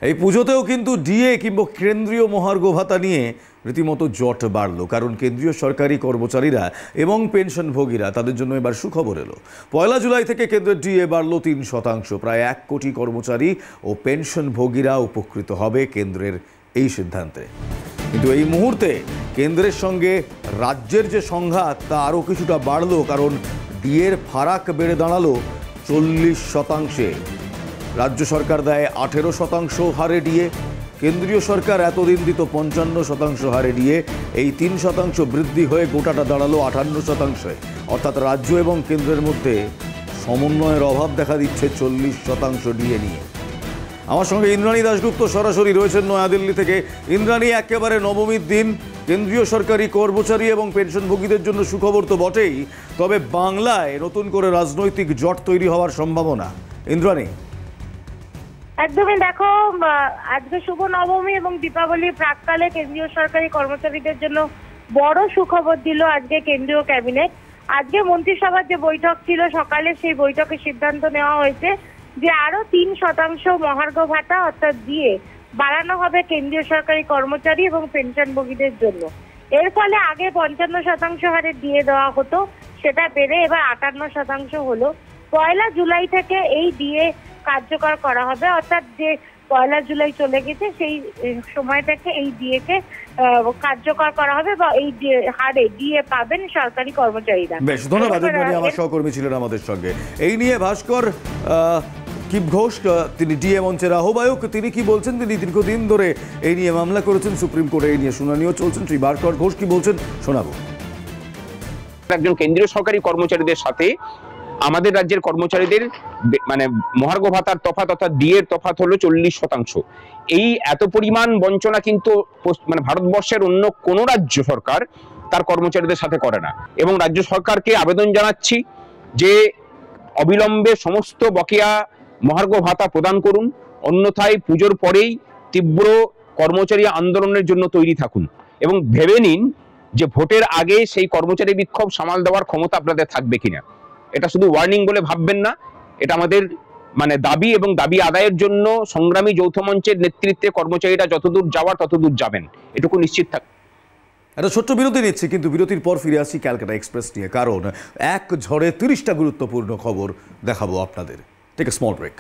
এই পুজোতেও কিন্তু ডিএ কিংবা কেন্দ্রীয় মহার্ঘ ভাতা নিয়ে রীতিমতো জট বাড়ল। কারণ কেন্দ্রীয় সরকারি কর্মচারীরা এবং পেনশনভোগীরা তাদের জন্য এবার সুখবর এলো। 1 জুলাই থেকে কেন্দ্রের ডিএ বাড়ল 3%। প্রায় 1 কোটি কর্মচারী ও পেনশনভোগীরা উপকৃত হবে কেন্দ্রের এই সিদ্ধান্তে। কিন্তু এই মুহূর্তে কেন্দ্রের সঙ্গে রাজ্যের যে সংঘাত তা আরও কিছুটা বাড়ল, কারণ ডিএর ফারাক বেড়ে দাঁড়ালো 40%। রাজ্য সরকার দেয় 18% হারে ডিএ, কেন্দ্রীয় সরকার এতদিন দিত 55% হারে ডিএ। এই 3% বৃদ্ধি হয়ে গোটাটা দাঁড়ালো 58%। অর্থাৎ রাজ্য এবং কেন্দ্রের মধ্যে সমন্বয়ের অভাব দেখা দিচ্ছে 40% ডিএ নিয়ে। আমার সঙ্গে ইন্দ্রাণী দাশগুপ্ত সরাসরি রয়েছেন নয়াদিল্লি থেকে। ইন্দ্রাণী, একেবারে নবমীর দিন কেন্দ্রীয় সরকারি কর্মচারী এবং পেনশনভোগীদের জন্য সুখবর তো বটেই, তবে বাংলায় নতুন করে রাজনৈতিক জট তৈরি হওয়ার সম্ভাবনা। ইন্দ্রাণী, একদমই দেখো, আজকে শুভ নবমী এবং দীপাবলির প্রাককালে কেন্দ্রীয় সরকারি কর্মচারীদের জন্য বড় সুখবর দিল আজকে কেন্দ্রীয় ক্যাবিনেট। আজকে মন্ত্রিসভার যে বৈঠক ছিল সকালে, সেই বৈঠকে সিদ্ধান্ত নেওয়া হয়েছে যে আরো 3% মহার্ঘ ভাতা অর্থাৎ ডিএ বাড়ানো হবে কেন্দ্রীয় সরকারি কর্মচারী এবং পেনশনভোগীদের জন্য। এর ফলে আগে 55% হারে ডিএ দেওয়া হতো, সেটা বেড়ে এবার 58% হলো। 1 জুলাই থেকে এই ডিএ কার্যকর করা হবে, অর্থাৎ যে 1 জুলাই চলে গেছে সেই সময় থেকে এই ডিএ কে কার্যকর করা হবে বা এই হারে ডিএ পাবেন সরকারি কর্মচারীরা। বেশ, ধন্যবাদ ইন্দ্রাণী, আমার সহকর্মী ছিলেন আমাদের সঙ্গে। এই নিয়ে ভাস্কর কিপ ঘোষ, তিনি ডিএ মঞ্চের আহ্বায়ক, তিনি কি বলছেন? তিনি দীর্ঘদিন ধরে এই নিয়ে মামলা করেছেন, সুপ্রিম কোর্টে এই নিয়ে শুনানিও চলছেন। শ্রী ভাস্কর ঘোষ কি বলছেন শোনাবো। একজন কেন্দ্রীয় সরকারি কর্মচারীদের সাথে আমাদের রাজ্যের কর্মচারীদের মানে মহার্ঘ ভাতার তফাৎ অর্থাৎ ডিএর তফাৎ হলো 40%। এই এত পরিমাণ বঞ্চনা কিন্তু মানে ভারতবর্ষের অন্য কোনো রাজ্য সরকার তার কর্মচারীদের সাথে করে না। এবং রাজ্য সরকারকে আবেদন জানাচ্ছি যে অবিলম্বে সমস্ত বকেয়া মহার্ঘ ভাতা প্রদান করুন, অন্যথায় পুজোর পরেই তীব্র কর্মচারী আন্দোলনের জন্য তৈরি থাকুন এবং ভেবে নিন যে ভোটের আগে সেই কর্মচারী বিক্ষোভ সামাল দেওয়ার ক্ষমতা আপনাদের থাকবে কিনা। এটা শুধু ওয়ার্নিং বলে ভাববেন না, এটা আমাদের মানে দাবি এবং দাবি আদায়ের জন্য সংগ্রামী যৌথ মঞ্চের নেতৃত্বে কর্মচারীরা যতদূর যাওয়ার ততদূর যাবেন, এটুকু নিশ্চিত থাক। একটা ছোট্ট বিরতি নিচ্ছি, কিন্তু বিরতির পর ফিরে আসছি ক্যালকাটা এক্সপ্রেস নিয়ে, কারণ এক ঝড়ে 30টা গুরুত্বপূর্ণ খবর দেখাবো আপনাদের। Take a small break.